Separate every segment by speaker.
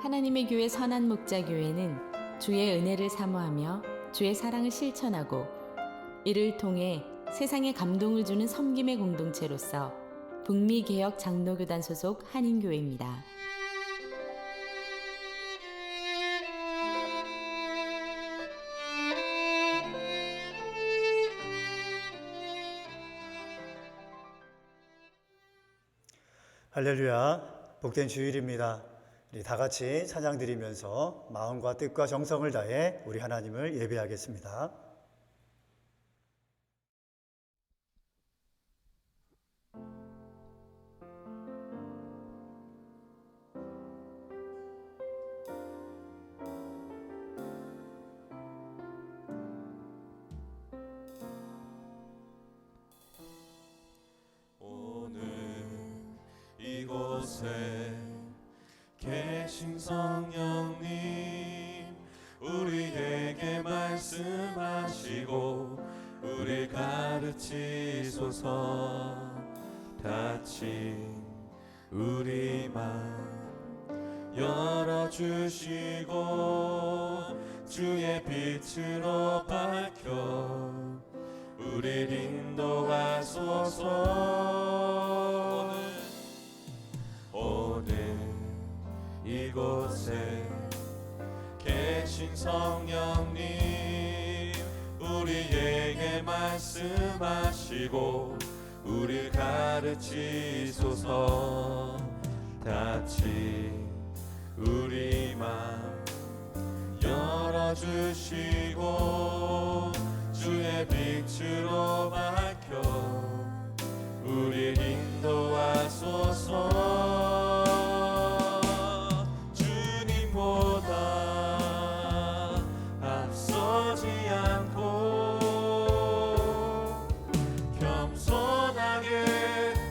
Speaker 1: 하나님의 교회 선한 목자 교회는 주의 은혜를 사모하며 주의 사랑을 실천하고 이를 통해 세상에 감동을 주는 섬김의 공동체로서 북미 개혁 장로교단 소속 한인교회입니다.
Speaker 2: 할렐루야, 복된 주일입니다. 우리 다 같이 찬양 드리면서 마음과 뜻과 정성을 다해 우리 하나님을 예배하겠습니다.
Speaker 3: 이곳에 계신 성령님, 우리에게 말씀하시고 우리 가르치소서. 닫힌 우리 맘 열어주시고 주의 빛으로 밝혀 우리를 인도하소서. 오늘 이곳에 계신 성령님, 우리에게 말씀하시고 우리를 가르치소서. 닫힌 우리 맘 열어주시고 주의 빛으로 밝혀 우리를 인도하소서. 주님보다 앞서지 않고 겸손하게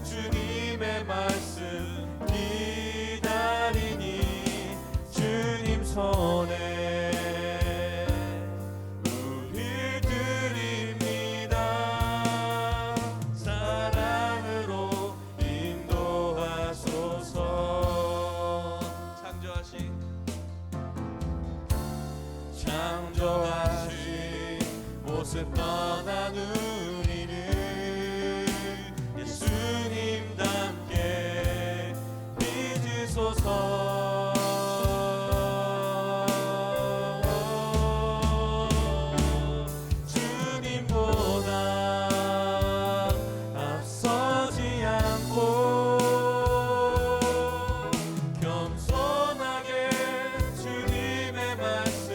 Speaker 3: 주님의 말씀 기다리니 주님 손에 모습 떠난 우리를 예수님답게 빚으소서. 주님보다 앞서지 않고 겸손하게 주님의 말씀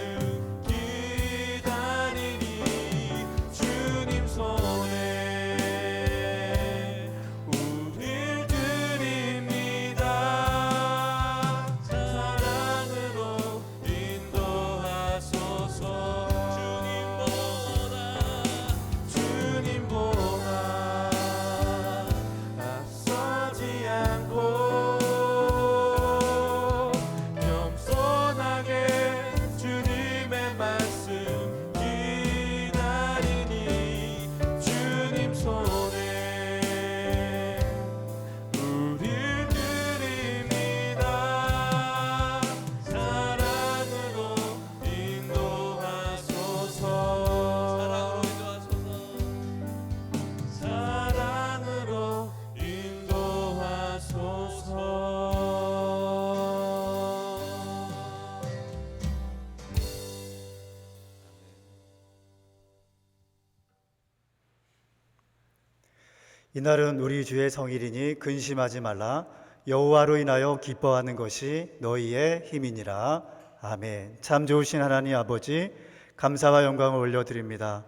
Speaker 2: 이날은 우리 주의 성일이니 근심하지 말라. 여호와로 인하여 기뻐하는 것이 너희의 힘이니라. 아멘. 참 좋으신 하나님 아버지, 감사와 영광을 올려드립니다.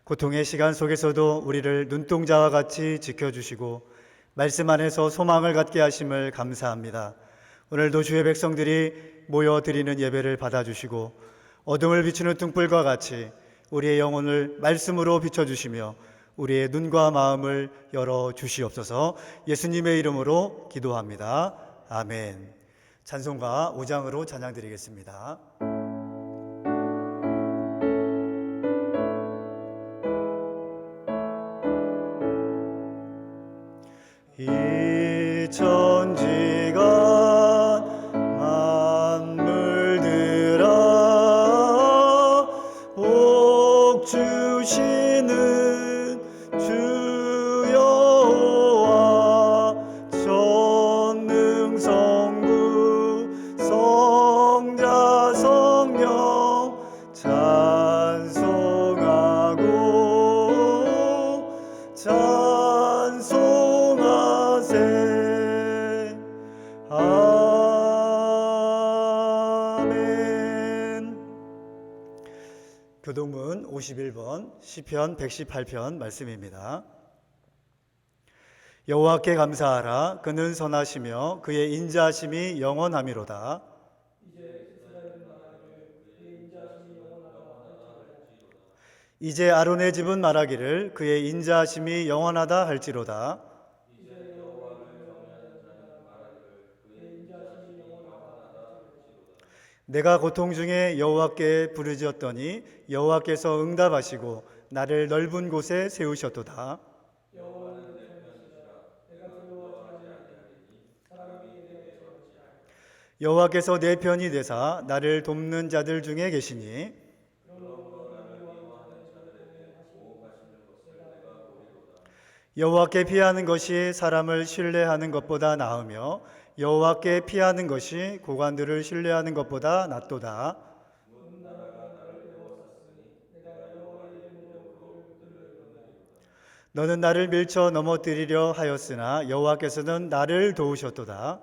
Speaker 2: 고통의 시간 속에서도 우리를 눈동자와 같이 지켜주시고 말씀 안에서 소망을 갖게 하심을 감사합니다. 오늘도 주의 백성들이 모여드리는 예배를 받아주시고 어둠을 비추는 등불과 같이 우리의 영혼을 말씀으로 비춰주시며 우리의 눈과 마음을 열어주시옵소서. 예수님의 이름으로 기도합니다. 아멘. 찬송가 5장으로 찬양드리겠습니다. 이 천지가 만물 말씀은 51번 시편 118편 말씀입니다. 여호와께 감사하라. 그는 선하시며 그의 인자하심이 영원하미로다. 이제 아론의 집은 말하기를 그의 인자하심이 영원하다 할지로다. 내가 고통 중에 여호와께 부르짖었더니 여호와께서 응답하시고 나를 넓은 곳에 세우셨도다. 여호와께서 내 편이 되사 나를 돕는 자들 중에 계시니 여호와께 피하는 것이 사람을 신뢰하는 것보다 나으며 여호와께 피하는 것이 고관들을 신뢰하는 것보다 낫도다. 너는 나를 밀쳐 넘어뜨리려 하였으나 여호와께서는 나를 도우셨도다.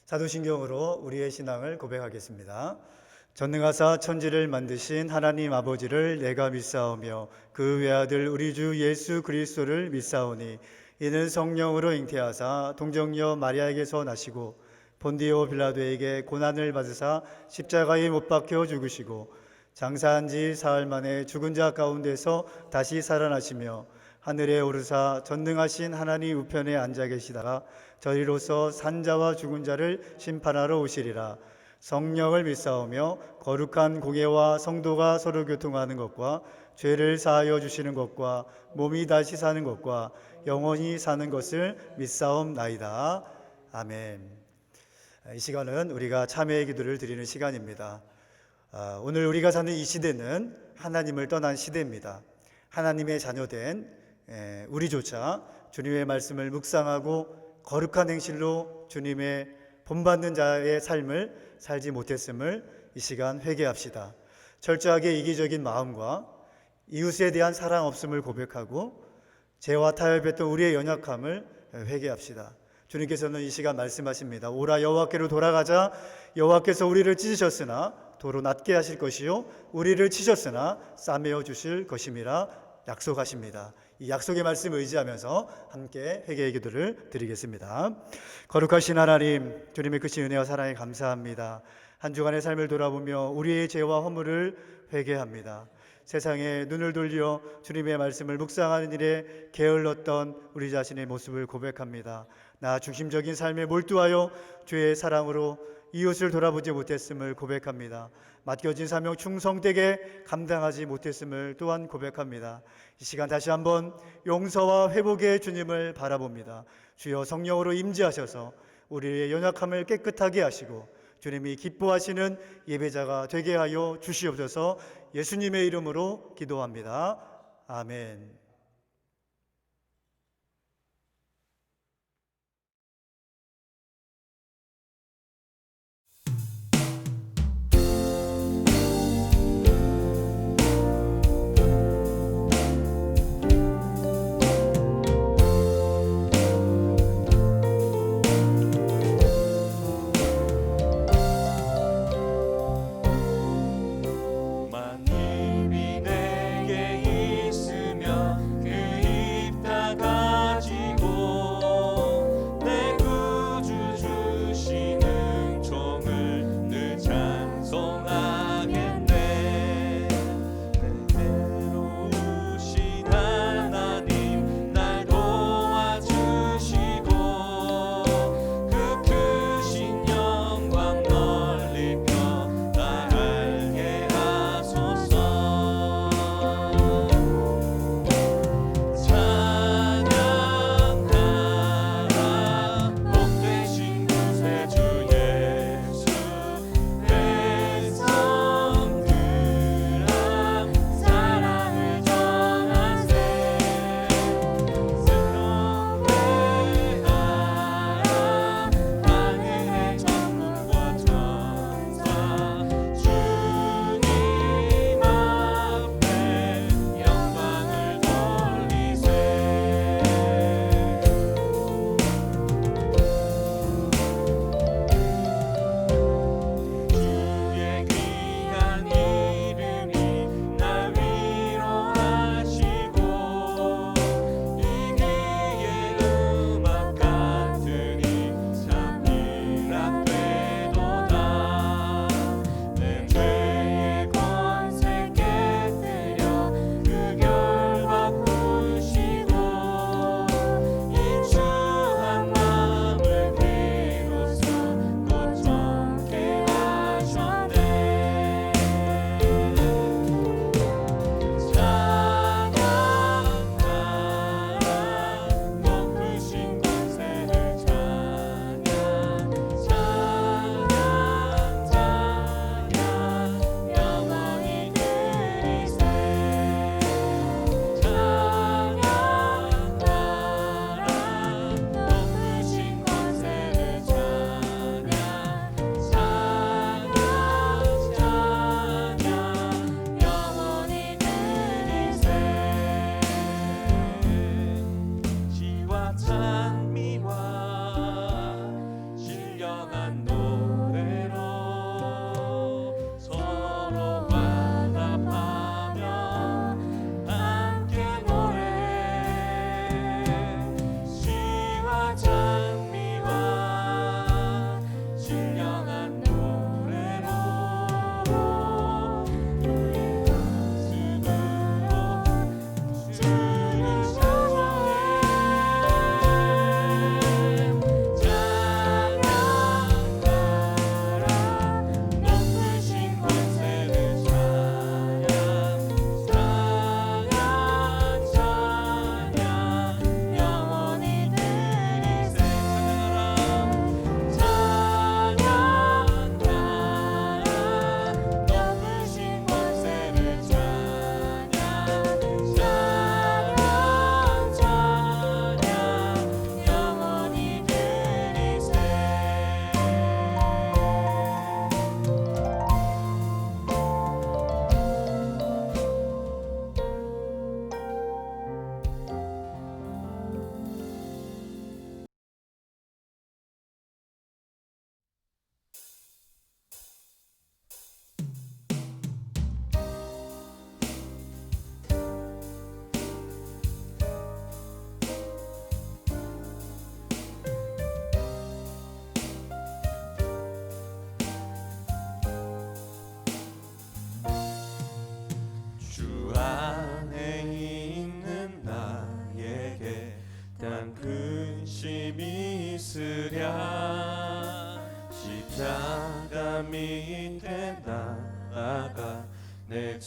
Speaker 2: 사도신경으로 우리의 신앙을 고백하겠습니다. 전능하사 천지를 만드신 하나님 아버지를 내가 믿사오며 그 외아들 우리 주 예수 그리스도를 믿사오니 이는 성령으로 잉태하사 동정녀 마리아에게서 나시고 본디오 빌라도에게 고난을 받으사 십자가에 못 박혀 죽으시고 장사한 지 사흘 만에 죽은 자 가운데서 다시 살아나시며 하늘에 오르사 전능하신 하나님 우편에 앉아 계시다가 저리로서 산자와 죽은 자를 심판하러 오시리라. 성령을 믿사오며 거룩한 공예와 성도가 서로 교통하는 것과 죄를 사하여 주시는 것과 몸이 다시 사는 것과 영원히 사는 것을 믿사옵나이다. 아멘. 이 시간은 우리가 참회의 기도를 드리는 시간입니다. 오늘 우리가 사는 이 시대는 하나님을 떠난 시대입니다. 하나님의 자녀된 우리조차 주님의 말씀을 묵상하고 거룩한 행실로 주님의 본받는 자의 삶을 살지 못했음을 이 시간 회개합시다. 철저하게 이기적인 마음과 이웃에 대한 사랑 없음을 고백하고 죄와 타협했던 우리의 연약함을 회개합시다. 주님께서는 이 시간 말씀하십니다. 오라 여호와께로 돌아가자. 여호와께서 우리를 찢으셨으나 도로 낮게 하실 것이요 우리를 치셨으나 싸매어 주실 것임이라 약속하십니다. 이 약속의 말씀을 의지하면서 함께 회개의 기도를 드리겠습니다. 거룩하신 하나님, 주님의 크신 은혜와 사랑에 감사합니다. 한 주간의 삶을 돌아보며 우리의 죄와 허물을 회개합니다. 세상에 눈을 돌려 주님의 말씀을 묵상하는 일에 게을렀던 우리 자신의 모습을 고백합니다. 나 중심적인 삶에 몰두하여 주의 사랑으로 이웃을 돌아보지 못했음을 고백합니다. 맡겨진 사명 충성되게 감당하지 못했음을 또한 고백합니다. 이 시간 다시 한번 용서와 회복의 주님을 바라봅니다. 주여 성령으로 임재하셔서 우리의 연약함을 깨끗하게 하시고 주님이 기뻐하시는 예배자가 되게 하여 주시옵소서. 예수님의 이름으로 기도합니다. 아멘.
Speaker 3: 만일이 내게 있으면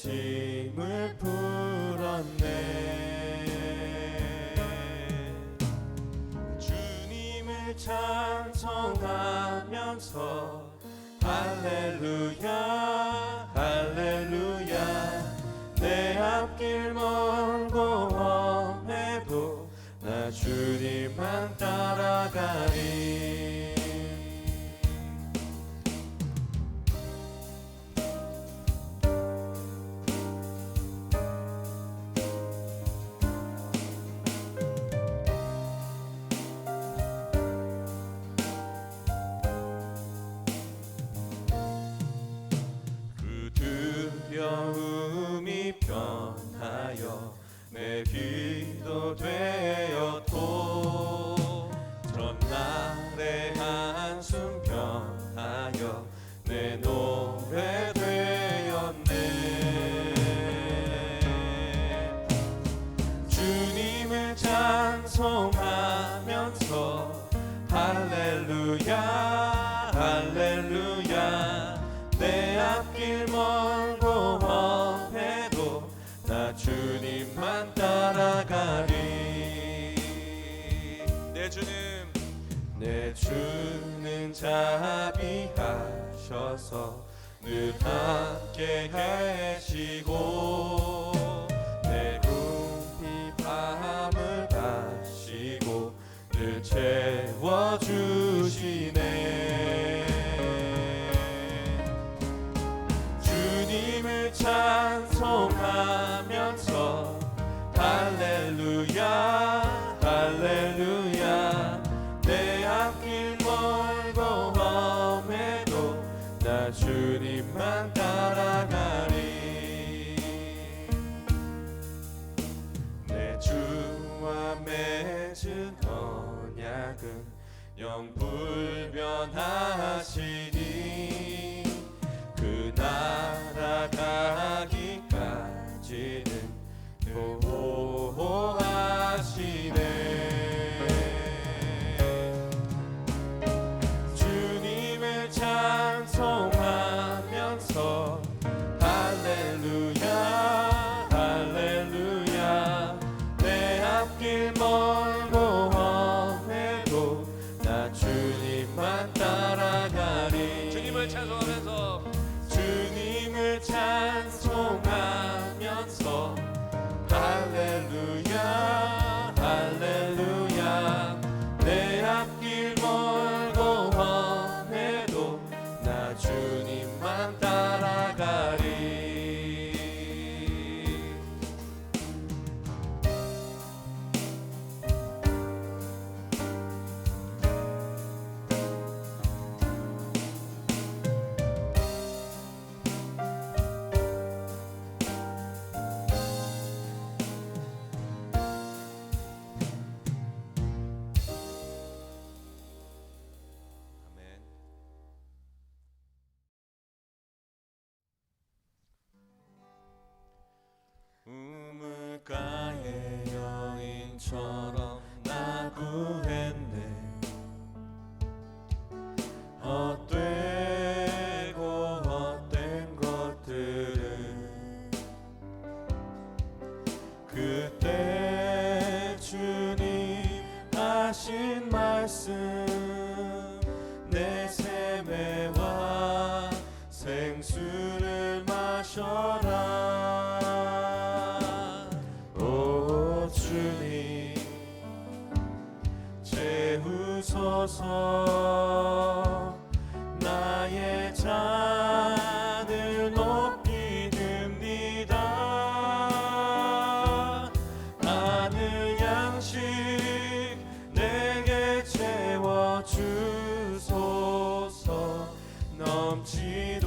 Speaker 3: 짐을 풀었네. 주님을 찬송하면서 할렐루야 할렐루야 내 앞길 멀고 험해도 나 주님만 따라가리. 두려움이 변하여 내 기도 되었고 전날의 한숨 변하여 내 노래 되었네. 주님을 찬송하면서 할렐루야 할렐루야 내 앞길 멀고 험해도 나 주님만 따라가리. 내 주는 자비하셔서 늘 함께 계시고 내 궁핍 밤을 가시고 늘 채워주시네. 주님을 찬송하면서 할렐루야 할렐루야 내 앞길 멀고 험해도 나 주님만 따라가리. 내 주와 맺은 언약은 영불변하시니 그 날아가기까지는 보호하시네. 주님을 찬송하면서 할렐루야 할렐루야 내 앞길 멀고 험해도 나 주님만 따라가리. 주님을 찬송하면서 할렐루야 할렐루야 내 앞길 멀고 험해도 나 주님만 따라가리. 우물가의 여인처럼 나 구했네. 헛되고 헛된 것들은 그때 주님 하신 말씀 내 세매와 생수를 마셔라. 주님 채우소서. 나의 잔을 높이 듭니다. 하늘 양식 내게 채워주소서. 넘치도록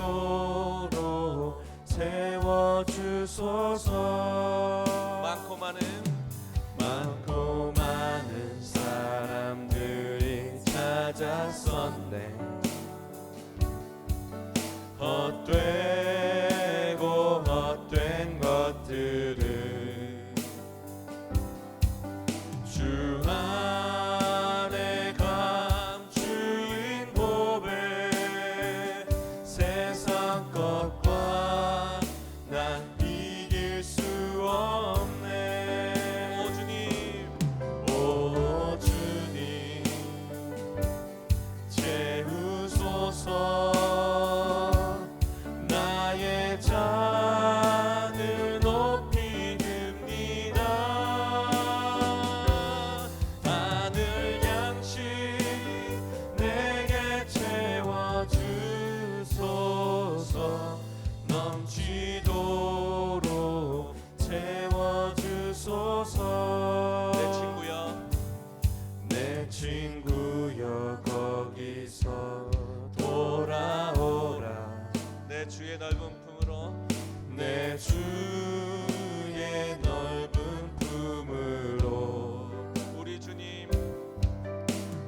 Speaker 3: 채워주소서. 많고 많은 사람들이 찾았었네. 헛되고 헛된 것들을 주 안에 감추인 고백. 세상 것과 난 주소서.
Speaker 4: 내 친구여,
Speaker 3: 내 친구여 거기서 돌아오라.
Speaker 4: 내 주의 넓은 품으로
Speaker 3: 내 주의 넓은 품으로.
Speaker 4: 우리 주님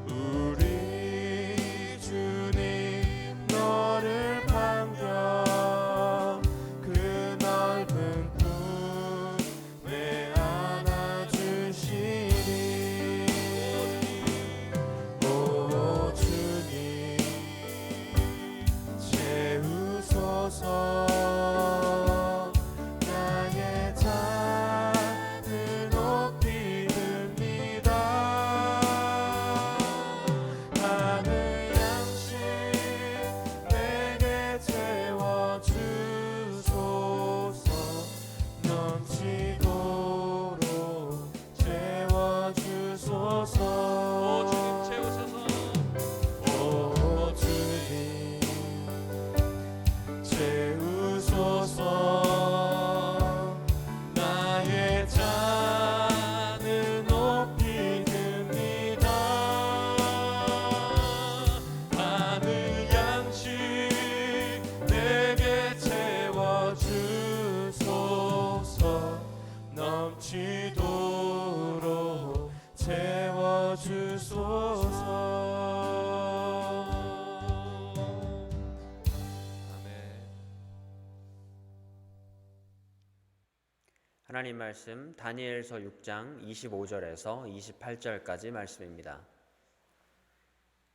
Speaker 3: 우리 주님 너를 반겨 그 넓은 품에 안아주시리. 오 주님 채우소서. 나의 잔을 높이 듭니다. 하늘 양식 내게 채워주소서. 넘치도록 채워주소서.
Speaker 4: 오 주님 채우소서.
Speaker 3: 오 주님 채우소서. 나의 잔을 높이 듭니다. 하늘 양식 내게 채워주소서. 넘치도록 채워주소서.
Speaker 4: 아멘.
Speaker 5: 하나님 말씀 다니엘서 6장 25절에서 28절까지 말씀입니다.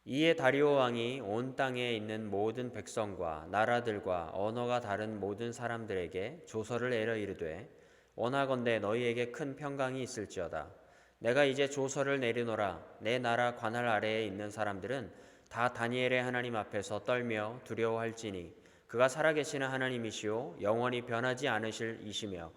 Speaker 5: 이에 다리오 왕이 온 땅에 있는 모든 백성과 나라들과 언어가 다른 모든 사람들에게 조서를 내려 이르되 원하건대 너희에게 큰 평강이 있을지어다. 내가 이제 조서를 내리노라. 내 나라 관할 아래에 있는 사람들은 다 다니엘의 하나님 앞에서 떨며 두려워할지니 그가 살아계시는 하나님이시요 영원히 변하지 않으실 이시며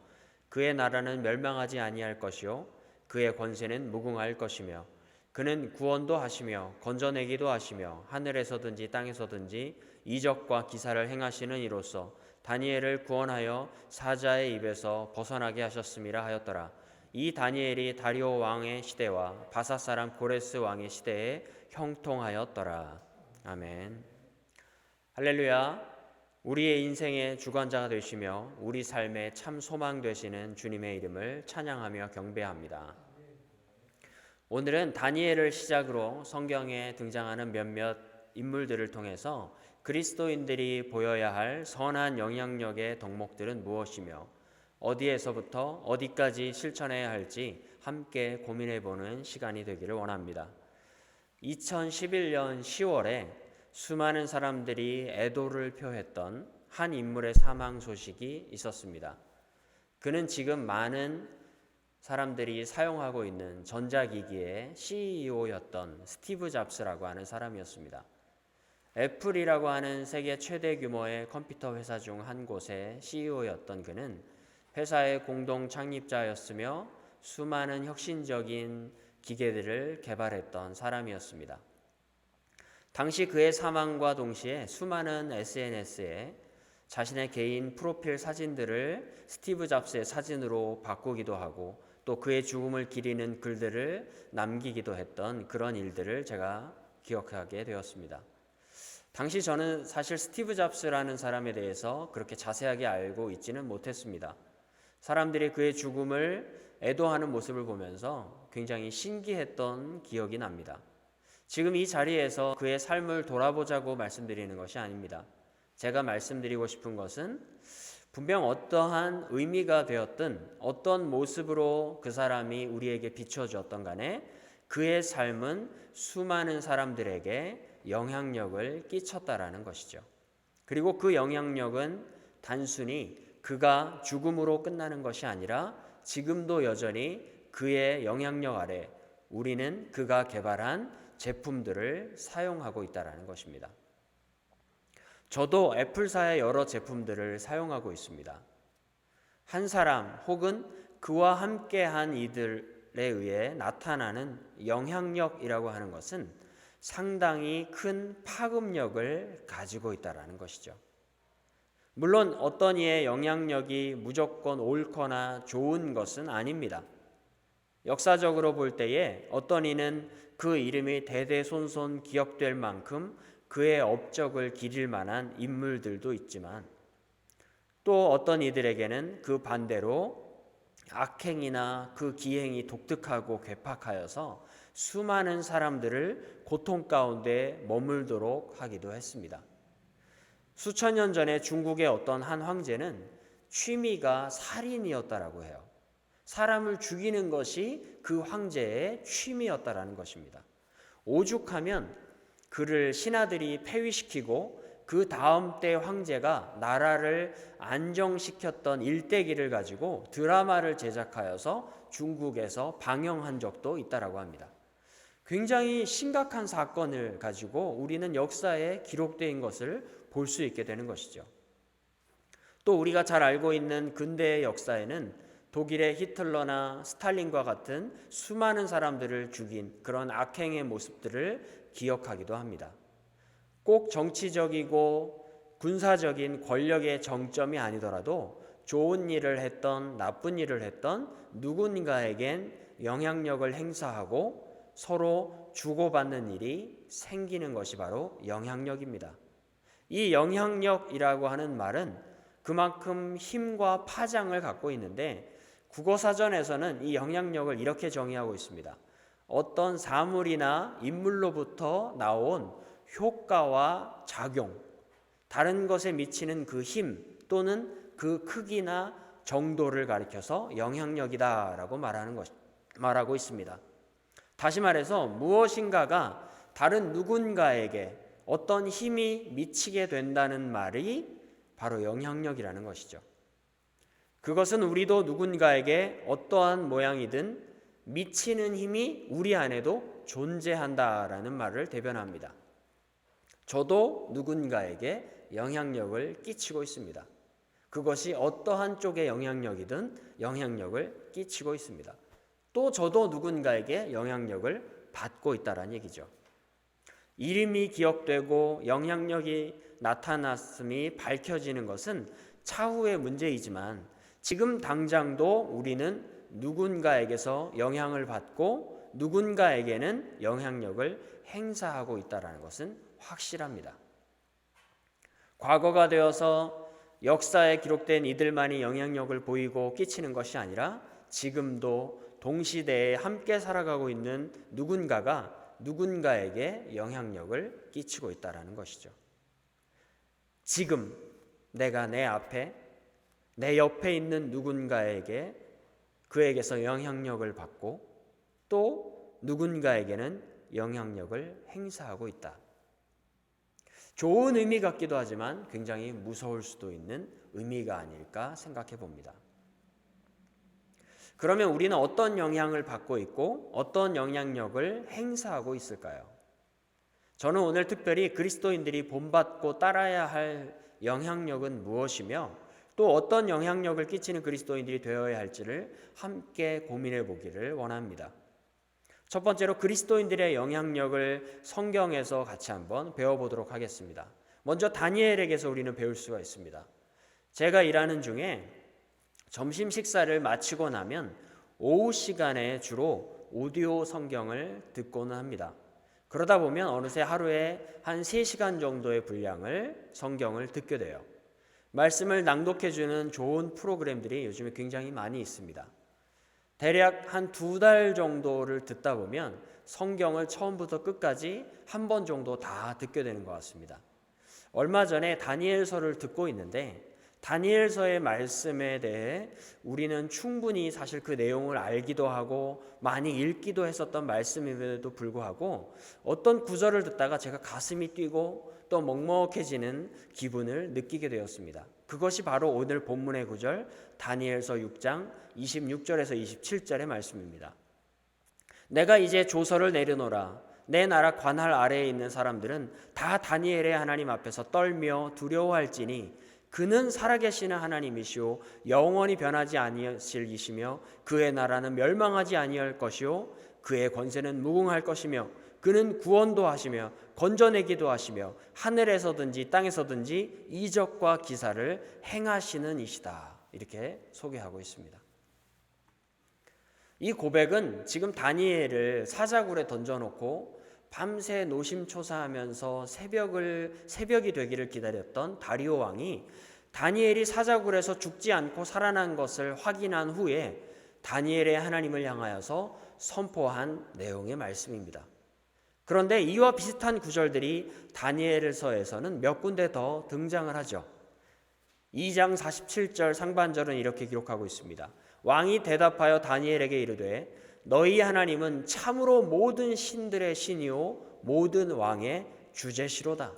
Speaker 5: 그의 나라는 멸망하지 아니할 것이요 그의 권세는 무궁할 것이며 그는 구원도 하시며 건져내기도 하시며 하늘에서든지 땅에서든지 이적과 기사를 행하시는 이로써 다니엘을 구원하여 사자의 입에서 벗어나게 하셨음이라 하였더라. 이 다니엘이 다리오 왕의 시대와 바사 사람 고레스 왕의 시대에 형통하였더라. 아멘. 할렐루야. 우리의 인생의 주관자가 되시며 우리 삶의 참 소망 되시는 주님의 이름을 찬양하며 경배합니다. 오늘은 다니엘을 시작으로 성경에 등장하는 몇몇 인물들을 통해서 그리스도인들이 보여야 할 선한 영향력의 덕목들은 무엇이며 어디에서부터 어디까지 실천해야 할지 함께 고민해보는 시간이 되기를 원합니다. 2011년 10월에 수많은 사람들이 애도를 표했던 한 인물의 사망 소식이 있었습니다. 그는 지금 많은 사람들이 사용하고 있는 전자기기의 CEO였던 스티브 잡스라고 하는 사람이었습니다. 애플이라고 하는 세계 최대 규모의 컴퓨터 회사 중 한 곳의 CEO였던 그는 회사의 공동 창립자였으며 수많은 혁신적인 기계들을 개발했던 사람이었습니다. 당시 그의 사망과 동시에 수많은 SNS에 자신의 개인 프로필 사진들을 스티브 잡스의 사진으로 바꾸기도 하고 또 그의 죽음을 기리는 글들을 남기기도 했던 그런 일들을 제가 기억하게 되었습니다. 당시 저는 사실 스티브 잡스라는 사람에 대해서 그렇게 자세하게 알고 있지는 못했습니다. 사람들이 그의 죽음을 애도하는 모습을 보면서 굉장히 신기했던 기억이 납니다. 지금 이 자리에서 그의 삶을 돌아보자고 말씀드리는 것이 아닙니다. 제가 말씀드리고 싶은 것은 분명 어떠한 의미가 되었든 어떤 모습으로 그 사람이 우리에게 비춰주었던 간에 그의 삶은 수많은 사람들에게 영향력을 끼쳤다라는 것이죠. 그리고 그 영향력은 단순히 그가 죽음으로 끝나는 것이 아니라 지금도 여전히 그의 영향력 아래 우리는 그가 개발한 제품들을 사용하고 있다는 것입니다. 저도 애플사의 여러 제품들을 사용하고 있습니다. 한 사람 혹은 그와 함께한 이들에 의해 나타나는 영향력이라고 하는 것은 상당히 큰 파급력을 가지고 있다는 것이죠. 물론 어떤 이의 영향력이 무조건 옳거나 좋은 것은 아닙니다. 역사적으로 볼 때에 어떤 이는 그 이름이 대대손손 기억될 만큼 그의 업적을 기릴 만한 인물들도 있지만, 또 어떤 이들에게는 그 반대로 악행이나 그 기행이 독특하고 괴팍하여서 수많은 사람들을 고통 가운데 머물도록 하기도 했습니다. 수천 년 전에 중국의 어떤 한 황제는 취미가 살인이었다라고 해요. 사람을 죽이는 것이 그 황제의 취미였다라는 것입니다. 오죽하면 그를 신하들이 폐위시키고 그 다음 때 황제가 나라를 안정시켰던 일대기를 가지고 드라마를 제작하여서 중국에서 방영한 적도 있다라고 합니다. 굉장히 심각한 사건을 가지고 우리는 역사에 기록된 것을 볼 수 있게 되는 것이죠. 또 우리가 잘 알고 있는 근대의 역사에는 독일의 히틀러나 스탈린과 같은 수많은 사람들을 죽인 그런 악행의 모습들을 기억하기도 합니다. 꼭 정치적이고 군사적인 권력의 정점이 아니더라도 좋은 일을 했던 나쁜 일을 했던 누군가에겐 영향력을 행사하고 서로 주고받는 일이 생기는 것이 바로 영향력입니다. 이 영향력이라고 하는 말은 그만큼 힘과 파장을 갖고 있는데, 국어사전에서는 이 영향력을 이렇게 정의하고 있습니다. 어떤 사물이나 인물로부터 나온 효과와 작용, 다른 것에 미치는 그 힘 또는 그 크기나 정도를 가리켜서 영향력이다라고 말하고 있습니다. 다시 말해서 무엇인가가 다른 누군가에게 어떤 힘이 미치게 된다는 말이 바로 영향력이라는 것이죠. 그것은 우리도 누군가에게 어떠한 모양이든 미치는 힘이 우리 안에도 존재한다라는 말을 대변합니다. 저도 누군가에게 영향력을 끼치고 있습니다. 그것이 어떠한 쪽의 영향력이든 영향력을 끼치고 있습니다. 또 저도 누군가에게 영향력을 받고 있다는 얘기죠. 이름이 기억되고 영향력이 나타났음이 밝혀지는 것은 차후의 문제이지만, 지금 당장도 우리는 누군가에게서 영향을 받고 누군가에게는 영향력을 행사하고 있다는 것은 확실합니다. 과거가 되어서 역사에 기록된 이들만이 영향력을 보이고 끼치는 것이 아니라 지금도 동시대에 함께 살아가고 있는 누군가가 누군가에게 영향력을 끼치고 있다는 것이죠. 지금 내가 내 앞에, 내 옆에 있는 누군가에게 그에게서 영향력을 받고 또 누군가에게는 영향력을 행사하고 있다. 좋은 의미 같기도 하지만 굉장히 무서울 수도 있는 의미가 아닐까 생각해 봅니다. 그러면 우리는 어떤 영향을 받고 있고 어떤 영향력을 행사하고 있을까요? 저는 오늘 특별히 그리스도인들이 본받고 따라야 할 영향력은 무엇이며 또 어떤 영향력을 끼치는 그리스도인들이 되어야 할지를 함께 고민해 보기를 원합니다. 첫 번째로 그리스도인들의 영향력을 성경에서 같이 한번 배워보도록 하겠습니다. 먼저 다니엘에게서 우리는 배울 수가 있습니다. 제가 일하는 중에 점심 식사를 마치고 나면 오후 시간에 주로 오디오 성경을 듣고는 합니다. 그러다 보면 어느새 하루에 한 3시간 정도의 분량을 성경을 듣게 돼요. 말씀을 낭독해주는 좋은 프로그램들이 요즘에 굉장히 많이 있습니다. 대략 한 2달 정도를 듣다 보면 성경을 처음부터 끝까지 한 번 정도 다 듣게 되는 것 같습니다. 얼마 전에 다니엘서를 듣고 있는데 다니엘서의 말씀에 대해 우리는 충분히 사실 그 내용을 알기도 하고 많이 읽기도 했었던 말씀임에도 불구하고 어떤 구절을 듣다가 제가 가슴이 뛰고 또 먹먹해지는 기분을 느끼게 되었습니다. 그것이 바로 오늘 본문의 구절 다니엘서 6장 26절에서 27절의 말씀입니다. 내가 이제 조서를 내려놓으라. 내 나라 관할 아래에 있는 사람들은 다 다니엘의 하나님 앞에서 떨며 두려워할지니 그는 살아계시는 하나님이시오 영원히 변하지 아니하실 이시며 그의 나라는 멸망하지 아니할 것이요 그의 권세는 무궁할 것이며 그는 구원도 하시며 건져내기도 하시며 하늘에서든지 땅에서든지 이적과 기사를 행하시는 이시다. 이렇게 소개하고 있습니다. 이 고백은 지금 다니엘을 사자굴에 던져놓고 밤새 노심초사하면서 새벽이 되기를 기다렸던 다리오 왕이 다니엘이 사자굴에서 죽지 않고 살아난 것을 확인한 후에 다니엘의 하나님을 향하여서 선포한 내용의 말씀입니다. 그런데 이와 비슷한 구절들이 다니엘서에서는 몇 군데 더 등장을 하죠. 2장 47절 상반절은 이렇게 기록하고 있습니다. 왕이 대답하여 다니엘에게 이르되 너희 하나님은 참으로 모든 신들의 신이요 모든 왕의 주제시로다.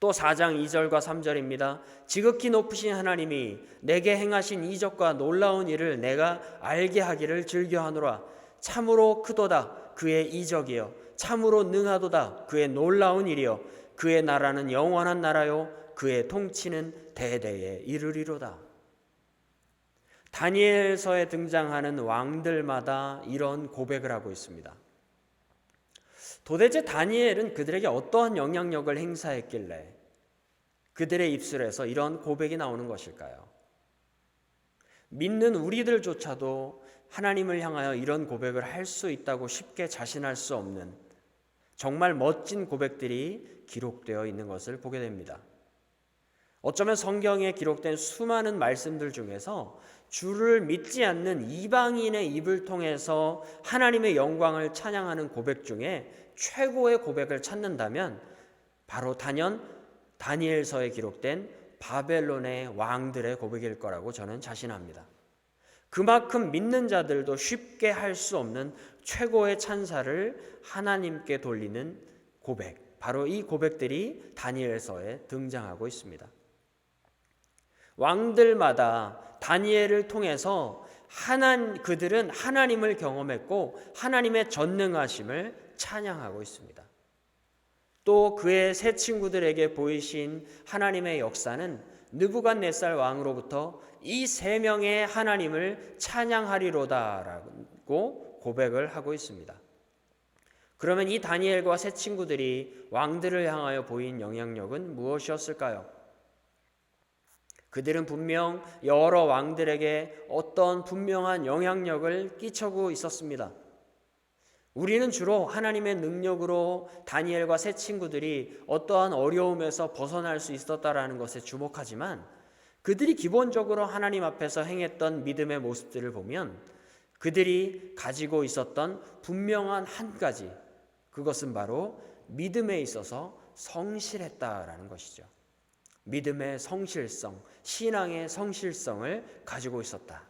Speaker 5: 또 4장 2절과 3절입니다. 지극히 높으신 하나님이 내게 행하신 이적과 놀라운 일을 내가 알게 하기를 즐겨하노라. 참으로 크도다 그의 이적이여 참으로 능하도다 그의 놀라운 일이여 그의 나라는 영원한 나라요 그의 통치는 대대에 이르리로다. 다니엘서에 등장하는 왕들마다 이런 고백을 하고 있습니다. 도대체 다니엘은 그들에게 어떠한 영향력을 행사했길래 그들의 입술에서 이런 고백이 나오는 것일까요? 믿는 우리들조차도 하나님을 향하여 이런 고백을 할 수 있다고 쉽게 자신할 수 없는 정말 멋진 고백들이 기록되어 있는 것을 보게 됩니다. 어쩌면 성경에 기록된 수많은 말씀들 중에서 주를 믿지 않는 이방인의 입을 통해서 하나님의 영광을 찬양하는 고백 중에 최고의 고백을 찾는다면 바로 단연 다니엘서에 기록된 바벨론의 왕들의 고백일 거라고 저는 자신합니다. 그만큼 믿는 자들도 쉽게 할 수 없는 최고의 찬사를 하나님께 돌리는 고백, 바로 이 고백들이 다니엘서에 등장하고 있습니다. 왕들마다 다니엘을 통해서 그들은 하나님을 경험했고 하나님의 전능하심을 찬양하고 있습니다. 또 그의 세 친구들에게 보이신 하나님의 역사는 느부갓네살 왕으로부터 이 세 명의 하나님을 찬양하리로다라고 고백을 하고 있습니다. 그러면 이 다니엘과 세 친구들이 왕들을 향하여 보인 영향력은 무엇이었을까요? 그들은 분명 여러 왕들에게 어떤 분명한 영향력을 끼쳐고 있었습니다. 우리는 주로 하나님의 능력으로 다니엘과 세 친구들이 어떠한 어려움에서 벗어날 수 있었다라는 것에 주목하지만 그들이 기본적으로 하나님 앞에서 행했던 믿음의 모습들을 보면 그들이 가지고 있었던 분명한 한 가지, 그것은 바로 믿음에 있어서 성실했다라는 것이죠. 믿음의 성실성, 신앙의 성실성을 가지고 있었다.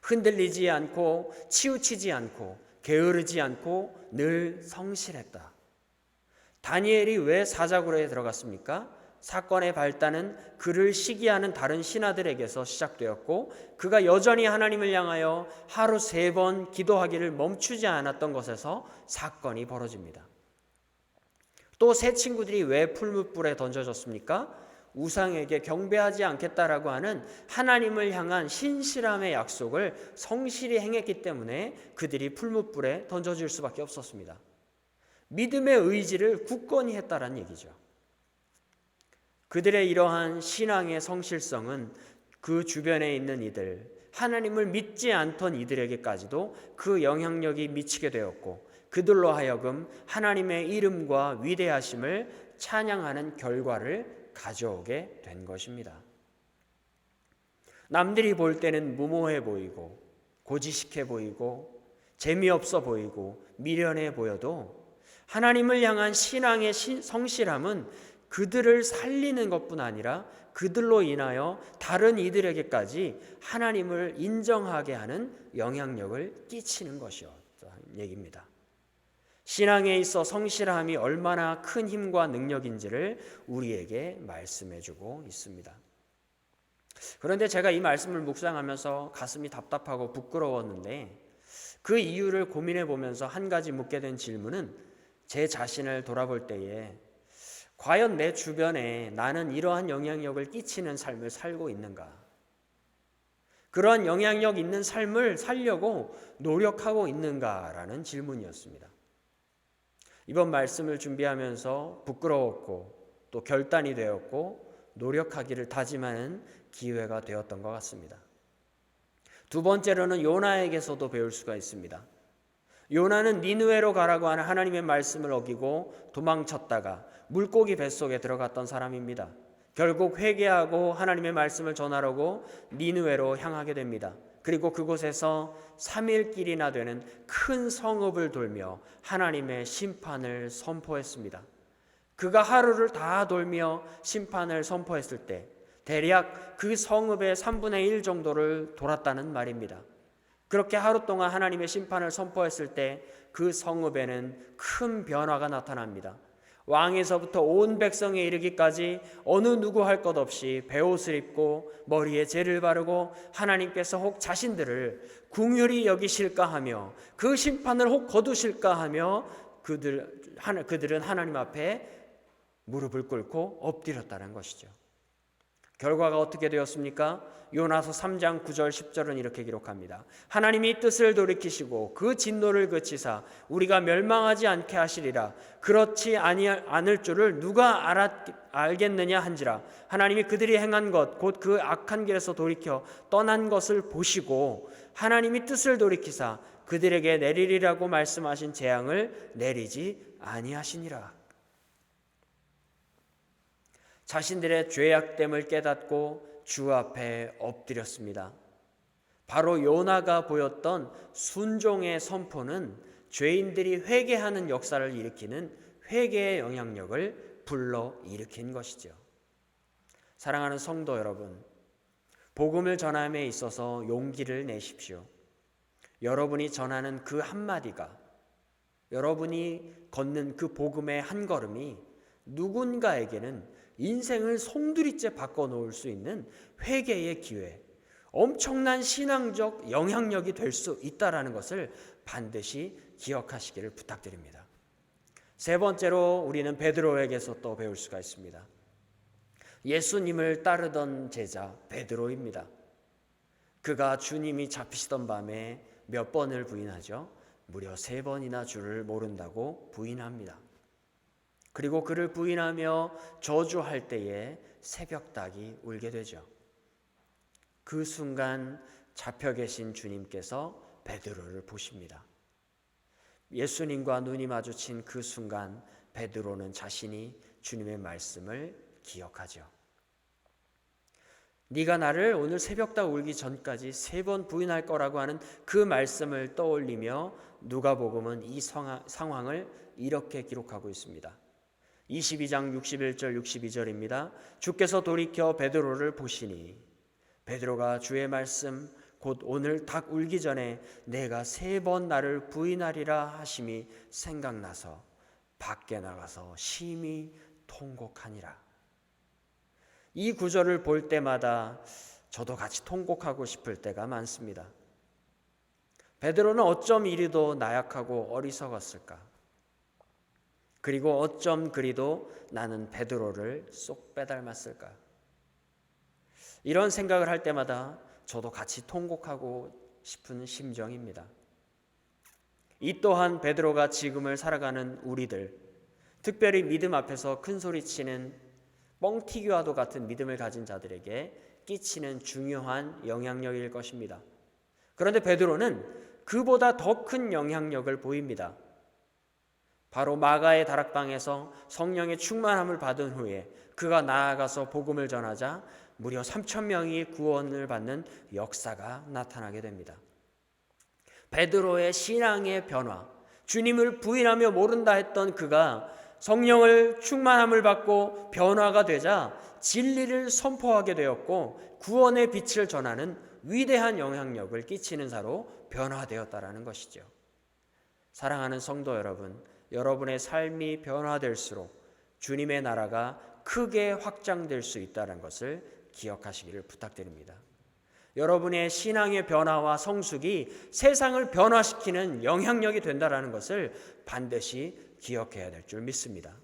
Speaker 5: 흔들리지 않고 치우치지 않고 게으르지 않고 늘 성실했다. 다니엘이 왜 사자굴에 들어갔습니까? 사건의 발단은 그를 시기하는 다른 신하들에게서 시작되었고 그가 여전히 하나님을 향하여 하루 3번 기도하기를 멈추지 않았던 것에서 사건이 벌어집니다. 또 세 친구들이 왜 풀무불에 던져졌습니까? 우상에게 경배하지 않겠다라고 하는 하나님을 향한 신실함의 약속을 성실히 행했기 때문에 그들이 풀무불에 던져질 수밖에 없었습니다. 믿음의 의지를 굳건히 했다라는 얘기죠. 그들의 이러한 신앙의 성실성은 그 주변에 있는 이들, 하나님을 믿지 않던 이들에게까지도 그 영향력이 미치게 되었고 그들로 하여금 하나님의 이름과 위대하심을 찬양하는 결과를 가져오게 된 것입니다. 남들이 볼 때는 무모해 보이고 고지식해 보이고 재미없어 보이고 미련해 보여도 하나님을 향한 신앙의 성실함은 그들을 살리는 것뿐 아니라 그들로 인하여 다른 이들에게까지 하나님을 인정하게 하는 영향력을 끼치는 것이었다는 얘기입니다. 신앙에 있어 성실함이 얼마나 큰 힘과 능력인지를 우리에게 말씀해주고 있습니다. 그런데 제가 이 말씀을 묵상하면서 가슴이 답답하고 부끄러웠는데 그 이유를 고민해 보면서 한 가지 묻게 된 질문은 제 자신을 돌아볼 때에 과연 내 주변에 나는 이러한 영향력을 끼치는 삶을 살고 있는가? 그러한 영향력 있는 삶을 살려고 노력하고 있는가라는 질문이었습니다. 이번 말씀을 준비하면서 부끄러웠고 또 결단이 되었고 노력하기를 다짐하는 기회가 되었던 것 같습니다. 두 번째로는 요나에게서도 배울 수가 있습니다. 요나는 니느웨로 가라고 하는 하나님의 말씀을 어기고 도망쳤다가 물고기 뱃속에 들어갔던 사람입니다. 결국 회개하고 하나님의 말씀을 전하려고 니느웨로 향하게 됩니다. 그리고 그곳에서 3일길이나 되는 큰 성읍을 돌며 하나님의 심판을 선포했습니다. 그가 하루를 다 돌며 심판을 선포했을 때 대략 그 성읍의 3분의 1 정도를 돌았다는 말입니다. 그렇게 하루 동안 하나님의 심판을 선포했을 때 그 성읍에는 큰 변화가 나타납니다. 왕에서부터 온 백성에 이르기까지 어느 누구 할 것 없이 베옷을 입고 머리에 재를 바르고 하나님께서 혹 자신들을 긍휼히 여기실까 하며 그 심판을 혹 거두실까 하며 그들은 하나님 앞에 무릎을 꿇고 엎드렸다는 것이죠. 결과가 어떻게 되었습니까? 요나서 3장 9절 10절은 이렇게 기록합니다. 하나님이 뜻을 돌이키시고 그 진노를 그치사 우리가 멸망하지 않게 하시리라. 그렇지 않을 줄을 누가 알겠느냐 한지라. 하나님이 그들이 행한 것 곧 그 악한 길에서 돌이켜 떠난 것을 보시고 하나님이 뜻을 돌이키사 그들에게 내리리라고 말씀하신 재앙을 내리지 아니하시니라. 자신들의 죄악됨을 깨닫고 주 앞에 엎드렸습니다. 바로 요나가 보였던 순종의 선포는 죄인들이 회개하는 역사를 일으키는 회개의 영향력을 불러일으킨 것이죠. 사랑하는 성도 여러분, 복음을 전함에 있어서 용기를 내십시오. 여러분이 전하는 그 한마디가, 여러분이 걷는 그 복음의 한 걸음이 누군가에게는 인생을 송두리째 바꿔놓을 수 있는 회개의 기회, 엄청난 신앙적 영향력이 될 수 있다는 것을 반드시 기억하시기를 부탁드립니다. 세 번째로 우리는 베드로에게서 또 배울 수가 있습니다. 예수님을 따르던 제자 베드로입니다. 그가 주님이 잡히시던 밤에 몇 번을 부인하죠? 무려 3번이나 주를 모른다고 부인합니다. 그리고 그를 부인하며 저주할 때에 새벽닭이 울게 되죠. 그 순간 잡혀 계신 주님께서 베드로를 보십니다. 예수님과 눈이 마주친 그 순간 베드로는 자신이 주님의 말씀을 기억하죠. 네가 나를 오늘 새벽닭 울기 전까지 3번 부인할 거라고 하는 그 말씀을 떠올리며 누가복음은 이 상황을 이렇게 기록하고 있습니다. 22장 61절 62절입니다. 주께서 돌이켜 베드로를 보시니 베드로가 주의 말씀 곧 오늘 닭 울기 전에 내가 3번 나를 부인하리라 하심이 생각나서 밖에 나가서 심히 통곡하니라. 이 구절을 볼 때마다 저도 같이 통곡하고 싶을 때가 많습니다. 베드로는 어쩜 이리도 나약하고 어리석었을까? 그리고 어쩜 그리도 나는 베드로를 쏙 빼닮았을까? 이런 생각을 할 때마다 저도 같이 통곡하고 싶은 심정입니다. 이 또한 베드로가 지금을 살아가는 우리들, 특별히 믿음 앞에서 큰 소리치는 뻥튀기와도 같은 믿음을 가진 자들에게 끼치는 중요한 영향력일 것입니다. 그런데 베드로는 그보다 더 큰 영향력을 보입니다. 바로 마가의 다락방에서 성령의 충만함을 받은 후에 그가 나아가서 복음을 전하자 무려 3,000명이 구원을 받는 역사가 나타나게 됩니다. 베드로의 신앙의 변화, 주님을 부인하며 모른다 했던 그가 성령을 충만함을 받고 변화가 되자 진리를 선포하게 되었고 구원의 빛을 전하는 위대한 영향력을 끼치는 자로 변화되었다라는 것이죠. 사랑하는 성도 여러분, 여러분의 삶이 변화될수록 주님의 나라가 크게 확장될 수 있다는 것을 기억하시기를 부탁드립니다. 여러분의 신앙의 변화와 성숙이 세상을 변화시키는 영향력이 된다는 것을 반드시 기억해야 될 줄 믿습니다.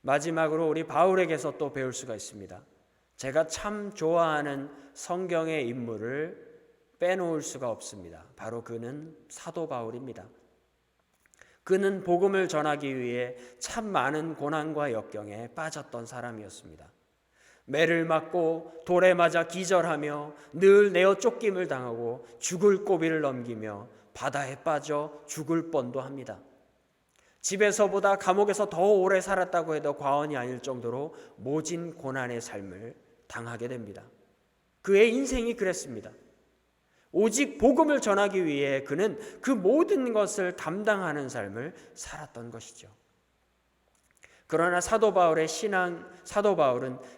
Speaker 5: 마지막으로 우리 바울에게서 또 배울 수가 있습니다. 제가 참 좋아하는 성경의 인물을 빼놓을 수가 없습니다. 바로 그는 사도 바울입니다. 그는 복음을 전하기 위해 참 많은 고난과 역경에 빠졌던 사람이었습니다. 매를 맞고 돌에 맞아 기절하며 늘 내어 쫓김을 당하고 죽을 고비를 넘기며 바다에 빠져 죽을 뻔도 합니다. 집에서보다 감옥에서 더 오래 살았다고 해도 과언이 아닐 정도로 모진 고난의 삶을 당하게 됩니다. 그의 인생이 그랬습니다. 오직 복음을 전하기 위해 그는 그 모든 것을 담당하는 삶을 살았던 것이죠. 그러나 사도 바울은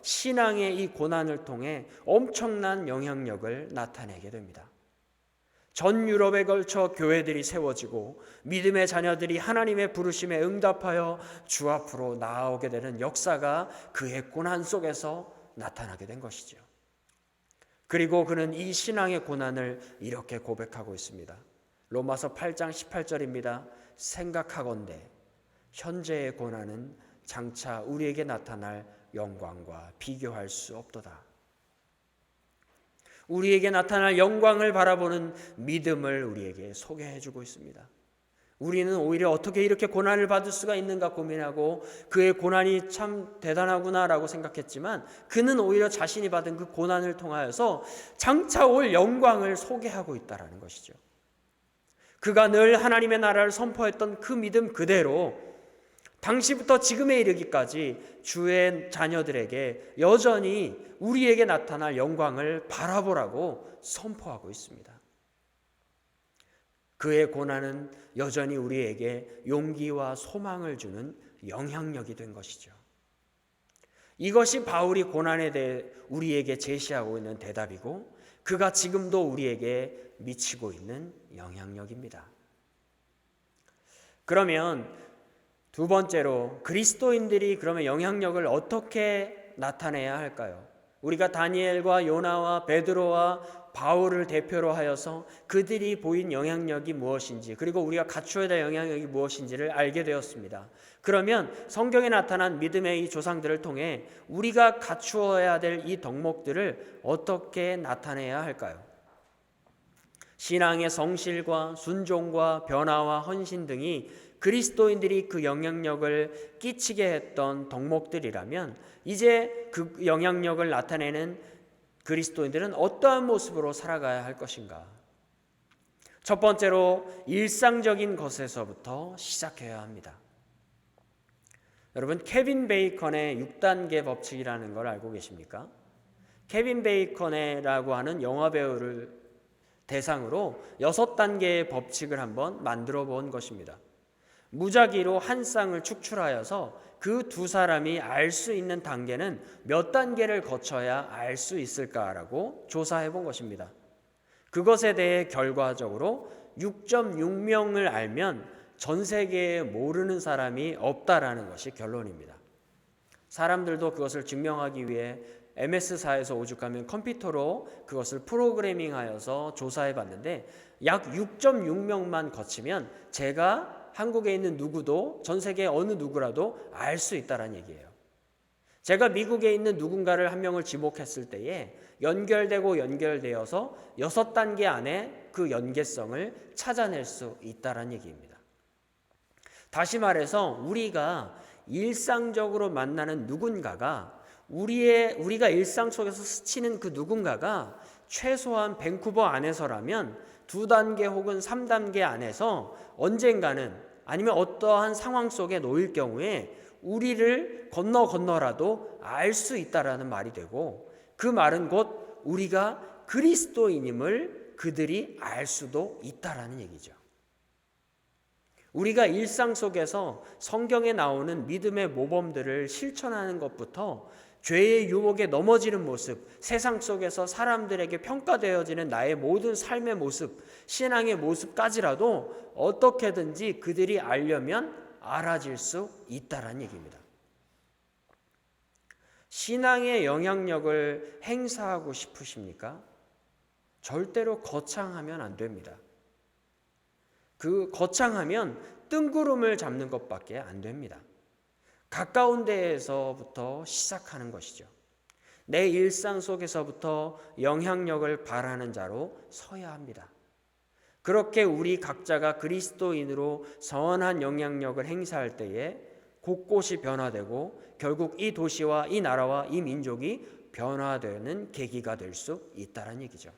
Speaker 5: 신앙의 이 고난을 통해 엄청난 영향력을 나타내게 됩니다. 전 유럽에 걸쳐 교회들이 세워지고 믿음의 자녀들이 하나님의 부르심에 응답하여 주 앞으로 나아오게 되는 역사가 그의 고난 속에서 나타나게 된 것이죠. 그리고 그는 이 신앙의 고난을 이렇게 고백하고 있습니다. 로마서 8장 18절입니다. 생각하건대 현재의 고난은 장차 우리에게 나타날 영광과 비교할 수 없도다. 우리에게 나타날 영광을 바라보는 믿음을 우리에게 소개해주고 있습니다. 우리는 오히려 어떻게 이렇게 고난을 받을 수가 있는가 고민하고 그의 고난이 참 대단하구나라고 생각했지만 그는 오히려 자신이 받은 그 고난을 통하여서 장차 올 영광을 소개하고 있다는 것이죠. 그가 늘 하나님의 나라를 선포했던 그 믿음 그대로 당시부터 지금에 이르기까지 주의 자녀들에게 여전히 우리에게 나타날 영광을 바라보라고 선포하고 있습니다. 그의 고난은 여전히 우리에게 용기와 소망을 주는 영향력이 된 것이죠. 이것이 바울이 고난에 대해 우리에게 제시하고 있는 대답이고 그가 지금도 우리에게 미치고 있는 영향력입니다. 그러면 두 번째로 그리스도인들이 그러면 영향력을 어떻게 나타내야 할까요? 우리가 다니엘과 요나와 베드로와 바울을 대표로 하여서 그들이 보인 영향력이 무엇인지 그리고 우리가 갖추어야 될 영향력이 무엇인지를 알게 되었습니다. 그러면 성경에 나타난 믿음의 이 조상들을 통해 우리가 갖추어야 될 이 덕목들을 어떻게 나타내야 할까요? 신앙의 성실과 순종과 변화와 헌신 등이 그리스도인들이 그 영향력을 끼치게 했던 덕목들이라면 이제 그 영향력을 나타내는 그리스도인들은 어떠한 모습으로 살아가야 할 것인가? 첫 번째로 일상적인 것에서부터 시작해야 합니다. 여러분 케빈 베이컨의 6단계 법칙이라는 걸 알고 계십니까? 케빈 베이컨이라고 하는 영화배우를 대상으로 6단계의 법칙을 한번 만들어 본 것입니다. 무작위로 한 쌍을 축출하여서 그 두 사람이 알 수 있는 단계는 몇 단계를 거쳐야 알 수 있을까라고 조사해 본 것입니다. 그것에 대해 결과적으로 6.6명을 알면 전 세계에 모르는 사람이 없다라는 것이 결론입니다. 사람들도 그것을 증명하기 위해 MS사에서 오죽하면 컴퓨터로 그것을 프로그래밍하여서 조사해 봤는데 약 6.6명만 거치면 제가 한국에 있는 누구도 전 세계 어느 누구라도 알 수 있다는 얘기예요. 제가 미국에 있는 누군가를 한 명을 지목했을 때에 연결되고 연결되어서 6단계 안에 그 연계성을 찾아낼 수 있다는 얘기입니다. 다시 말해서 우리가 일상적으로 만나는 누군가가 우리가 일상 속에서 스치는 그 누군가가 최소한 밴쿠버 안에서라면 2단계 혹은 3단계 안에서 언젠가는 아니면 어떠한 상황 속에 놓일 경우에 우리를 건너라도 알 수 있다라는 말이 되고 그 말은 곧 우리가 그리스도인임을 그들이 알 수도 있다라는 얘기죠. 우리가 일상 속에서 성경에 나오는 믿음의 모범들을 실천하는 것부터 죄의 유혹에 넘어지는 모습, 세상 속에서 사람들에게 평가되어지는 나의 모든 삶의 모습, 신앙의 모습까지라도 어떻게든지 그들이 알려면 알아질 수 있다는 얘기입니다. 신앙의 영향력을 행사하고 싶으십니까? 절대로 거창하면 안 됩니다. 그 거창하면 뜬구름을 잡는 것밖에 안 됩니다. 가까운 데에서부터 시작하는 것이죠. 내 일상 속에서부터 영향력을 발하는 자로 서야 합니다. 그렇게 우리 각자가 그리스도인으로 선한 영향력을 행사할 때에 곳곳이 변화되고 결국 이 도시와 이 나라와 이 민족이 변화되는 계기가 될 수 있다는 얘기죠.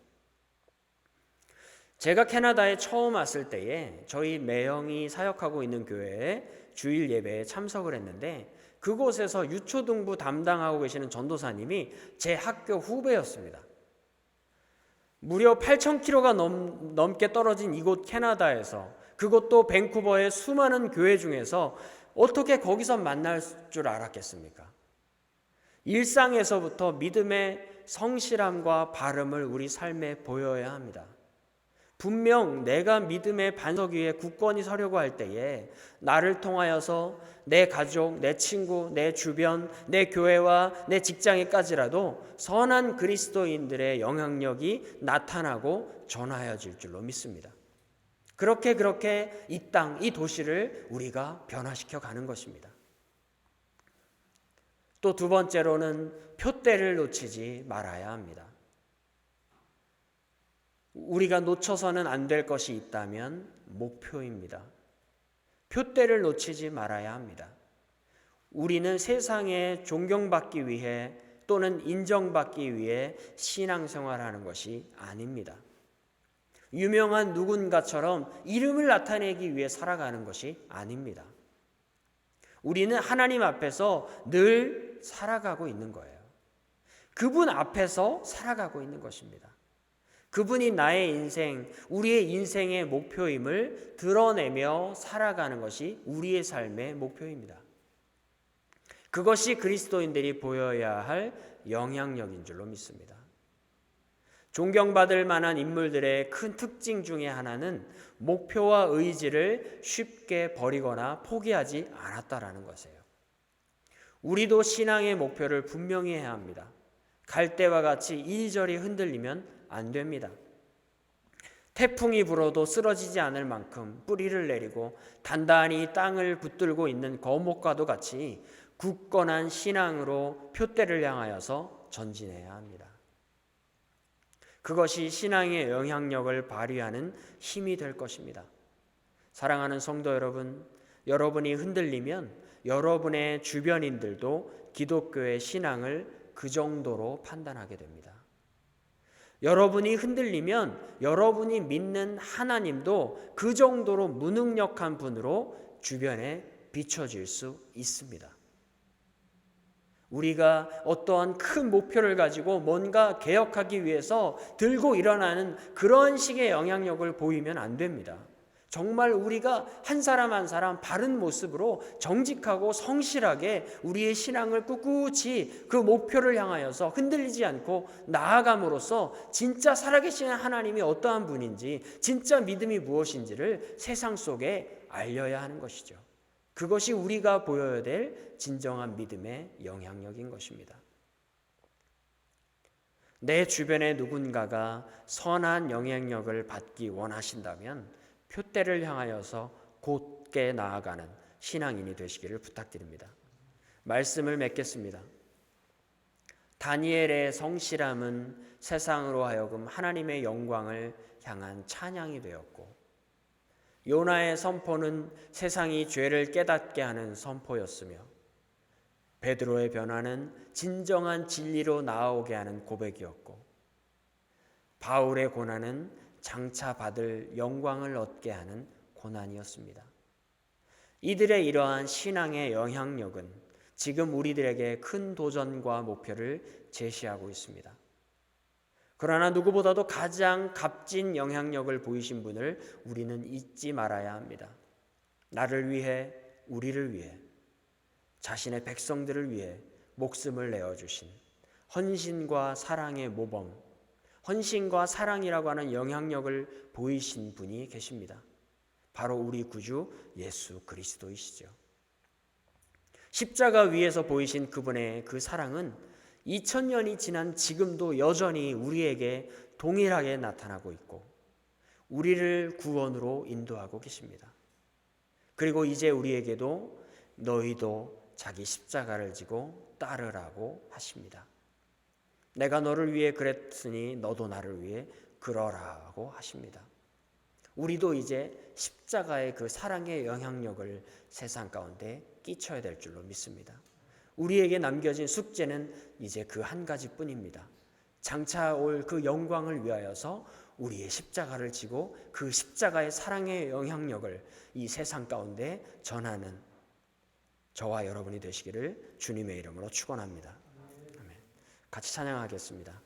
Speaker 5: 제가 캐나다에 처음 왔을 때에 저희 매형이 사역하고 있는 교회에 주일 예배에 참석을 했는데, 그곳에서 유초등부 담당하고 계시는 전도사님이 제 학교 후배였습니다. 무려 8,000km가 넘게 떨어진 이곳 캐나다에서, 그것도 밴쿠버의 수많은 교회 중에서 어떻게 거기서 만날 줄 알았겠습니까? 일상에서부터 믿음의 성실함과 발음을 우리 삶에 보여야 합니다. 분명 내가 믿음의 반석 위에 굳건히 서려고 할 때에 나를 통하여서 내 가족, 내 친구, 내 주변, 내 교회와 내 직장에까지라도 선한 그리스도인들의 영향력이 나타나고 전하여질 줄로 믿습니다. 그렇게 이 땅, 이 도시를 우리가 변화시켜 가는 것입니다. 또 두 번째로는 표대를 놓치지 말아야 합니다. 우리가 놓쳐서는 안 될 것이 있다면 목표입니다. 표대를 놓치지 말아야 합니다. 우리는 세상에 존경받기 위해 또는 인정받기 위해 신앙생활하는 것이 아닙니다. 유명한 누군가처럼 이름을 나타내기 위해 살아가는 것이 아닙니다. 우리는 하나님 앞에서 늘 살아가고 있는 거예요. 그분 앞에서 살아가고 있는 것입니다. 그분이 나의 인생, 우리의 인생의 목표임을 드러내며 살아가는 것이 우리의 삶의 목표입니다. 그것이 그리스도인들이 보여야 할 영향력인 줄로 믿습니다. 존경받을 만한 인물들의 큰 특징 중에 하나는 목표와 의지를 쉽게 버리거나 포기하지 않았다라는 것이에요. 우리도 신앙의 목표를 분명히 해야 합니다. 갈대와 같이 이리저리 흔들리면 안 됩니다. 태풍이 불어도 쓰러지지 않을 만큼 뿌리를 내리고 단단히 땅을 붙들고 있는 거목과도 같이 굳건한 신앙으로 표대를 향하여서 전진해야 합니다. 그것이 신앙의 영향력을 발휘하는 힘이 될 것입니다. 사랑하는 성도 여러분, 여러분이 흔들리면 여러분의 주변인들도 기독교의 신앙을 그 정도로 판단하게 됩니다. 여러분이 흔들리면 여러분이 믿는 하나님도 그 정도로 무능력한 분으로 주변에 비춰질 수 있습니다. 우리가 어떠한 큰 목표를 가지고 뭔가 개혁하기 위해서 들고 일어나는 그런 식의 영향력을 보이면 안 됩니다. 정말 우리가 한 사람 한 사람 바른 모습으로 정직하고 성실하게 우리의 신앙을 꿋꿋이 그 목표를 향하여서 흔들리지 않고 나아감으로써 진짜 살아계시는 하나님이 어떠한 분인지, 진짜 믿음이 무엇인지를 세상 속에 알려야 하는 것이죠. 그것이 우리가 보여야 될 진정한 믿음의 영향력인 것입니다. 내 주변의 누군가가 선한 영향력을 받기 원하신다면 표대를 향하여서 곧게 나아가는 신앙인이 되시기를 부탁드립니다. 말씀을 맺겠습니다. 다니엘의 성실함은 세상으로 하여금 하나님의 영광을 향한 찬양이 되었고, 요나의 선포는 세상이 죄를 깨닫게 하는 선포였으며, 베드로의 변화는 진정한 진리로 나아오게 하는 고백이었고, 바울의 고난은 장차 받을 영광을 얻게 하는 고난이었습니다. 이들의 이러한 신앙의 영향력은 지금 우리들에게 큰 도전과 목표를 제시하고 있습니다. 그러나 누구보다도 가장 값진 영향력을 보이신 분을 우리는 잊지 말아야 합니다. 나를 위해, 우리를 위해, 자신의 백성들을 위해 목숨을 내어주신 헌신과 사랑의 모범, 헌신과 사랑이라고 하는 영향력을 보이신 분이 계십니다. 바로 우리 구주 예수 그리스도이시죠. 십자가 위에서 보이신 그분의 그 사랑은 2000년이 지난 지금도 여전히 우리에게 동일하게 나타나고 있고 우리를 구원으로 인도하고 계십니다. 그리고 이제 우리에게도 너희도 자기 십자가를 지고 따르라고 하십니다. 내가 너를 위해 그랬으니 너도 나를 위해 그러라고 하십니다. 우리도 이제 십자가의 그 사랑의 영향력을 세상 가운데 끼쳐야 될 줄로 믿습니다. 우리에게 남겨진 숙제는 이제 그 한 가지뿐입니다. 장차 올 그 영광을 위하여서 우리의 십자가를 지고 그 십자가의 사랑의 영향력을 이 세상 가운데 전하는 저와 여러분이 되시기를 주님의 이름으로 축원합니다. 아멘. 같이 찬양하겠습니다.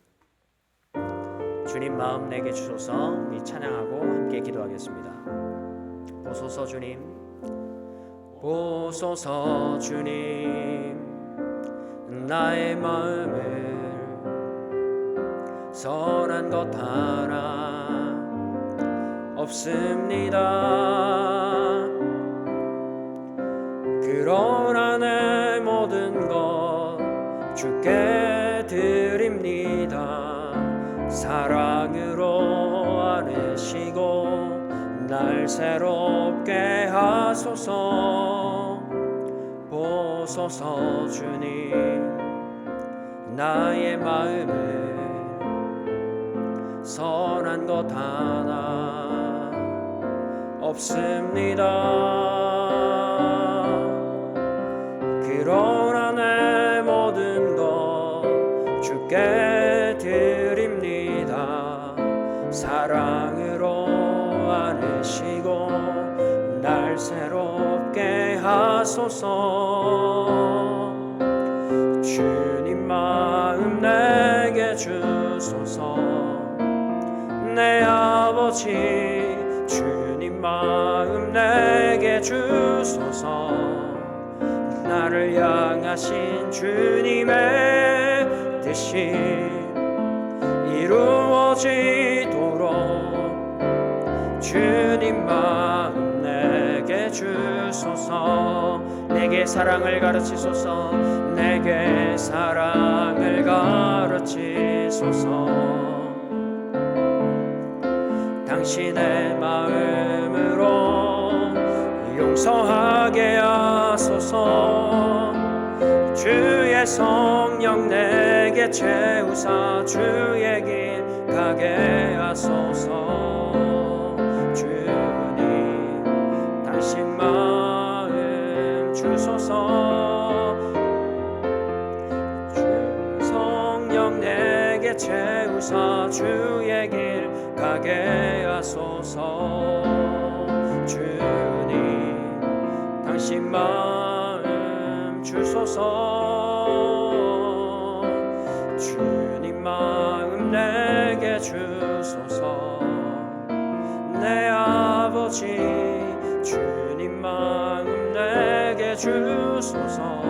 Speaker 5: 주님 마음 내게 주소서. 우리 찬양하고 함께 기도하겠습니다. 보소서 주님, 보소서 주님, 나의 마음을 선한 것 하나 없습니다. 그러나 내 모든 것 주께 드립니다. 사랑으로 안으시고 날 새롭게 하소서. 보소서 주님, 나의 마음을 선한 것 하나 없습니다. 그러나 내 모든 것 주께 드립니다. 사랑으로 안으시고 날 새롭게 하소서. 주님 마음 내게 주소서. 내 아버지 주님 마음 내게 주소서. 나를 향하신 주님의 뜻이 이루어지도록 주님 마음 내게 주소서. 내게 사랑을 가르치소서. 내게 사랑을 가르치소서. 당신의 마음으로 용서하게 하소서. 주의 성령 내게 채우사 주의 길 가게 하소서. 주님 당신 마음 주소서. 주 성령 내게 채우사 주의 길 가게 하소서. 주님 당신 마음 주소서. 주님 마음 내게 주소서. 내 아버지 주님 마음 내게 주소서.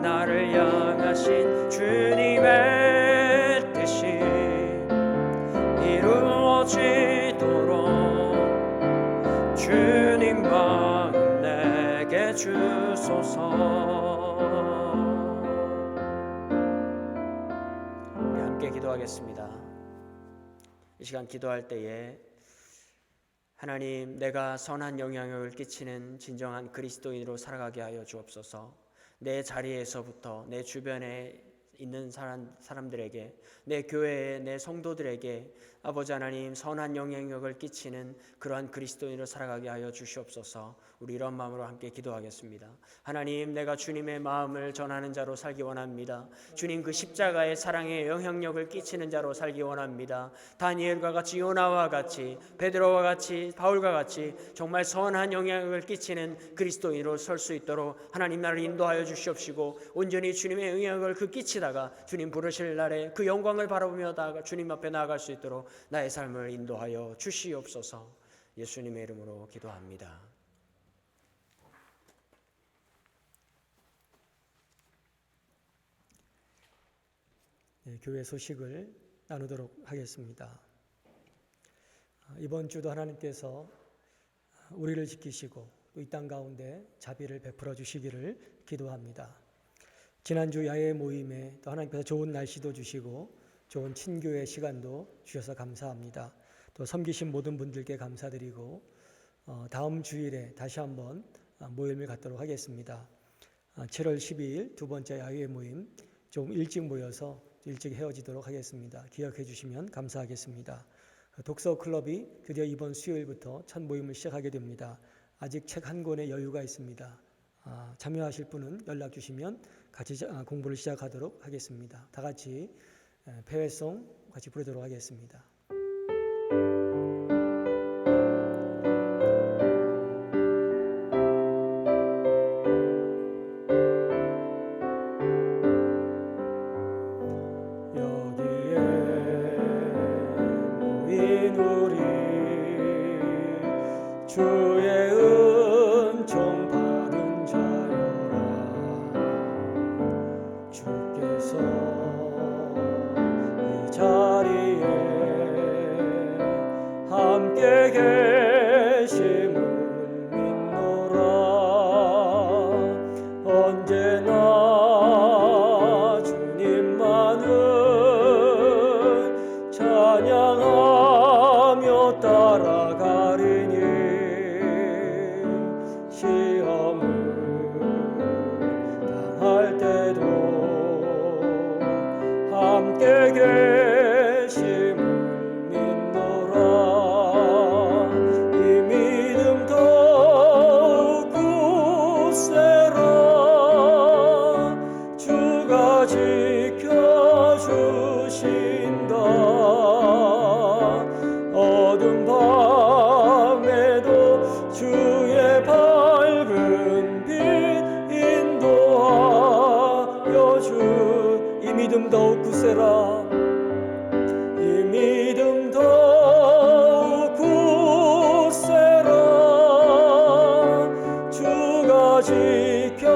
Speaker 5: 나를 향하신 주님의 뜻이 이루어지도록 주님 마음 내게 주소서. 우리 함께 기도하겠습니다. 이 시간 기도할 때에 하나님, 내가 선한 영향력을 끼치는 진정한 그리스도인으로 살아가게 하여 주옵소서. 내 자리에서부터 내 주변에 있는 사람들에게, 내 교회에, 내 성도들에게 아버지 하나님 선한 영향력을 끼치는 그러한 그리스도인으로 살아가게 하여 주시옵소서. 우리 이런 마음으로 함께 기도하겠습니다. 하나님, 내가 주님의 마음을 전하는 자로 살기 원합니다. 주님 그 십자가의 사랑의 영향력을 끼치는 자로 살기 원합니다. 다니엘과 같이, 요나와 같이, 베드로와 같이, 바울과 같이 정말 선한 영향력을 끼치는 그리스도인으로 설 수 있도록 하나님 나를 인도하여 주시옵시고, 온전히 주님의 영향력을 그 끼치다가 주님 부르실 날에 그 영광을 바라보며 주님 앞에 나아갈 수 있도록 나의 삶을 인도하여 주시옵소서. 예수님의 이름으로 기도합니다.
Speaker 6: 네, 교회 소식을 나누도록 하겠습니다. 이번 주도 하나님께서 우리를 지키시고 또 이 땅 가운데 자비를 베풀어 주시기를 기도합니다. 지난주 야외 모임에 또 하나님께서 좋은 날씨도 주시고 좋은 친교의 시간도 주셔서 감사합니다. 또 섬기신 모든 분들께 감사드리고 다음 주일에 다시 한번 모임을 갖도록 하겠습니다. 7월 12일 두 번째 야외 모임 좀 일찍 모여서 일찍 헤어지도록 하겠습니다. 기억해 주시면 감사하겠습니다. 독서 클럽이 드디어 이번 수요일부터 첫 모임을 시작하게 됩니다. 아직 책 한 권의 여유가 있습니다. 참여하실 분은 연락 주시면 같이 공부를 시작하도록 하겠습니다. 다 같이 폐회송 같이 부르도록 하겠습니다. 여기에 모인 우리 주의 은총 받은 자여라. 주께서 이 자리에 함께 계심을 믿노라. 언제나 주님만을 찬양하며 따라가리니 시험을 당할 때도 함께 계심을 믿노라. 이 믿음 더욱 굳세라. 주가 지켜주신다. 어두운 밤에도 주의 밝은 빛 인도하여 주. 이 믿음 더욱 굳세라. 이 믿음 더욱 굳세라. 주가 지켜주신다.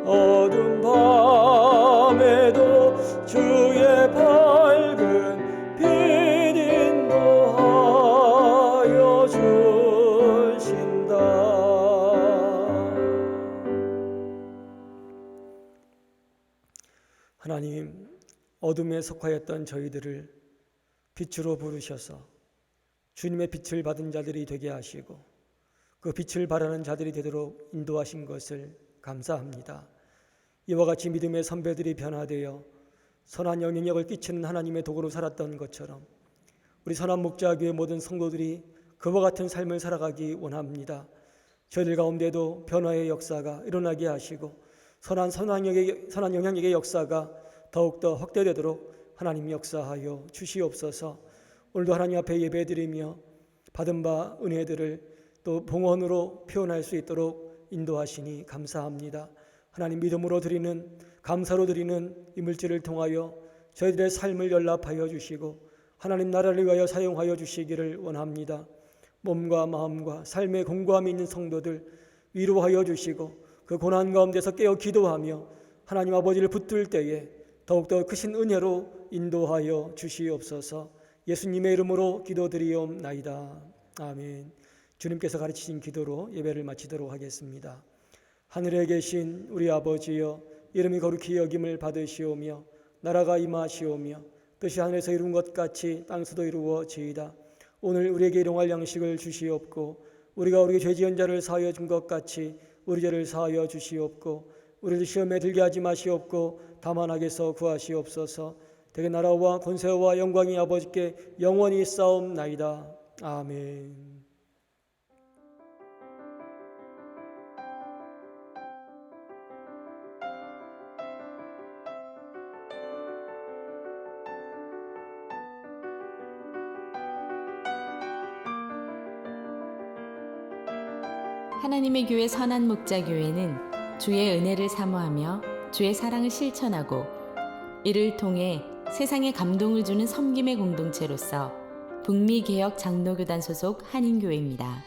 Speaker 6: 어두운 밤에도 주의 밝은 빛 인도하여 주신다. 하나님, 어둠에 속하였던 저희들을 빛으로 부르셔서 주님의 빛을 받은 자들이 되게 하시고 그 빛을 바라는 자들이 되도록 인도하신 것을 감사합니다. 이와 같이 믿음의 선배들이 변화되어 선한 영향력을 끼치는 하나님의 도구로 살았던 것처럼 우리 선한 목자교회 모든 성도들이 그와 같은 삶을 살아가기 원합니다. 저희들 가운데도 변화의 역사가 일어나게 하시고 선한 영향력의 역사가 더욱더 확대되도록 하나님 역사하여 주시옵소서. 오늘도 하나님 앞에 예배드리며 받은 바 은혜들을 또 봉헌으로 표현할 수 있도록 인도하시니 감사합니다. 하나님, 믿음으로 드리는, 감사로 드리는 이 물질을 통하여 저희들의 삶을 연락하여 주시고 하나님 나라를 위하여 사용하여 주시기를 원합니다. 몸과 마음과 삶의 공고함이 있는 성도들 위로하여 주시고 그 고난 가운데서 깨어 기도하며 하나님 아버지를 붙들 때에 더욱더 크신 은혜로 인도하여 주시옵소서. 예수님의 이름으로 기도드리옵나이다. 아멘. 주님께서 가르치신 기도로 예배를 마치도록 하겠습니다. 하늘에 계신 우리 아버지여, 이름이 거룩히 여김을 받으시오며 나라가 임하시오며 뜻이 하늘에서 이룬 것 같이 땅에서도 이루어지이다. 오늘 우리에게 일용할 양식을 주시옵고 우리가 우리 죄 지은 자를 사하여 준 것 같이 우리 죄를 사하여 주시옵고 우리를 시험에 들게 하지 마시옵고 다만 악에서 구하시옵소서. 대개 나라와 권세와 영광이 아버지께 영원히 싸움나이다. 아멘.
Speaker 1: 하나님의 교회 선한 목자 교회는 주의 은혜를 사모하며 주의 사랑을 실천하고 이를 통해 세상에 감동을 주는 섬김의 공동체로서 북미 개혁 장로교단 소속 한인교회입니다.